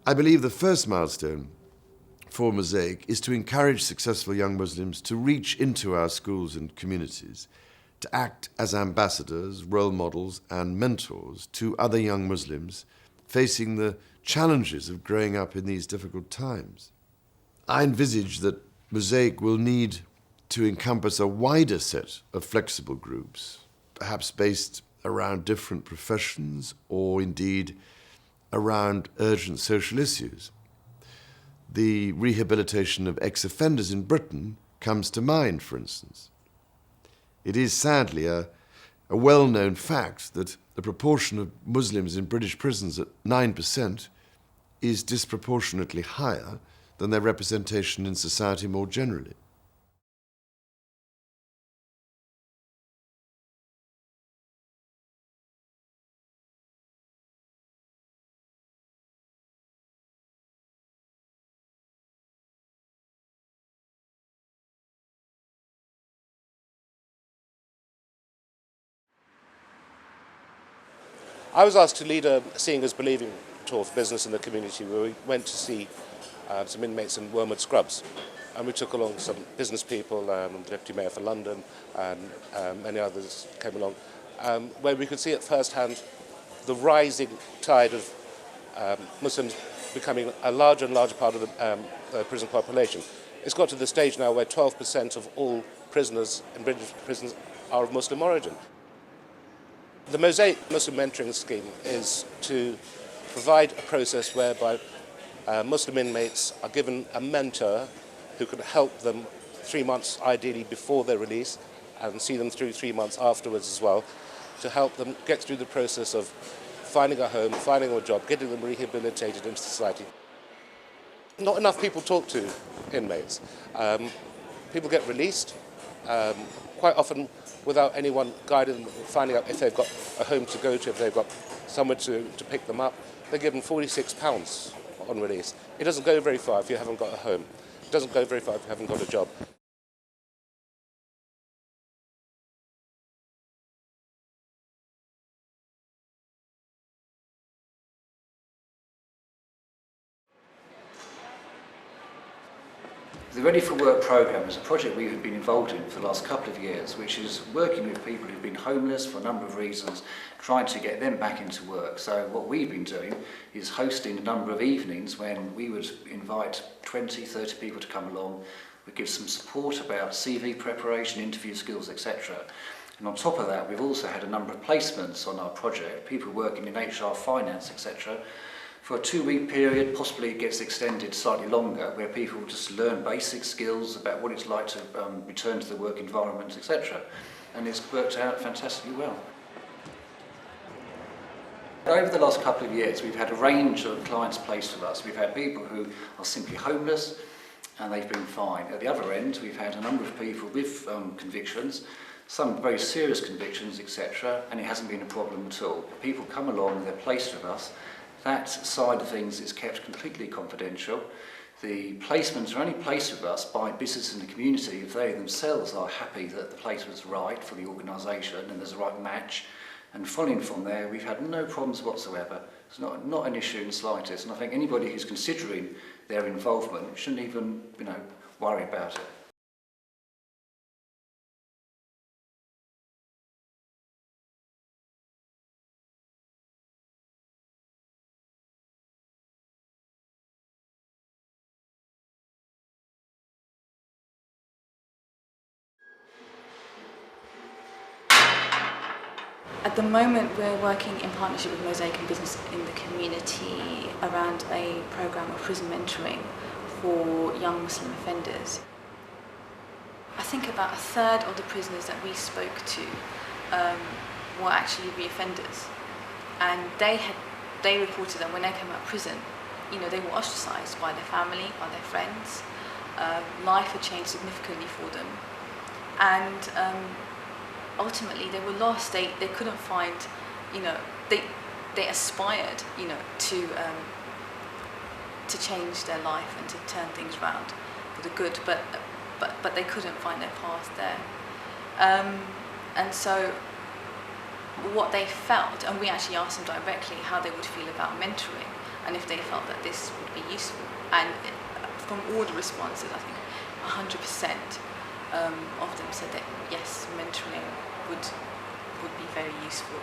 I believe the first milestone for Mosaic is to encourage successful young Muslims to reach into our schools and communities, to act as ambassadors, role models, and mentors to other young Muslims facing the challenges of growing up in these difficult times. I envisage that Mosaic will need to encompass a wider set of flexible groups, perhaps based around different professions or indeed around urgent social issues. The rehabilitation of ex-offenders in Britain comes to mind, for instance. It is sadly a well-known fact that the proportion of Muslims in British prisons at 9% is disproportionately higher than their representation in society more generally. I was asked to lead a Seeing as Believing tour for business in the community, where we went to see some inmates in Wormwood Scrubs. And we took along some business people, the Deputy Mayor for London, and many others came along, where we could see at first hand the rising tide of Muslims becoming a larger and larger part of the prison population. It's got to the stage now where 12% of all prisoners in British prisons are of Muslim origin. The Mosaic Muslim Mentoring Scheme is to provide a process whereby Muslim inmates are given a mentor who can help them 3 months ideally before their release and see them through 3 months afterwards as well, to help them get through the process of finding a home, finding a job, getting them rehabilitated into society. Not enough people talk to inmates. People get released, quite often without anyone guiding them, finding out if they've got a home to go to, if they've got somewhere to pick them up. They're given £46 on release. It doesn't go very far if you haven't got a home. It doesn't go very far if you haven't got a job. The Ready for Work programme is a project we have been involved in for the last couple of years, which is working with people who've been homeless for a number of reasons, trying to get them back into work. So what we've been doing is hosting a number of evenings when we would invite 20, 30 people to come along. We give some support about CV preparation, interview skills, etc. And on top of that, we've also had a number of placements on our project, people working in HR, finance, etc. For a 2-week period, possibly it gets extended slightly longer, where people just learn basic skills about what it's like to return to the work environment, etc. And it's worked out fantastically well. Over the last couple of years, we've had a range of clients placed with us. We've had people who are simply homeless, and they've been fine. At the other end, we've had a number of people with convictions, some very serious convictions, etc., and it hasn't been a problem at all. People come along, they're placed with us. That side of things is kept completely confidential. The placements are only placed with us by business in the community if they themselves are happy that the placement's right for the organisation and there's a right match. And following from there, we've had no problems whatsoever. It's not an issue in the slightest. And I think anybody who's considering their involvement shouldn't even, worry about it. At the moment, we're working in partnership with Mosaic and Business in the Community around a programme of prison mentoring for young Muslim offenders. I think about a third of the prisoners that we spoke to were actually re-offenders, and they reported that when they came out of prison, they were ostracised by their family, by their friends. Life had changed significantly for them, and ultimately they were lost. They couldn't find, they aspired, to change their life and to turn things around for the good, but they couldn't find their path there. And so what they felt, and we actually asked them directly how they would feel about mentoring, and if they felt that this would be useful. And from all the responses, I think 100% of them said that yes, mentoring would be very useful.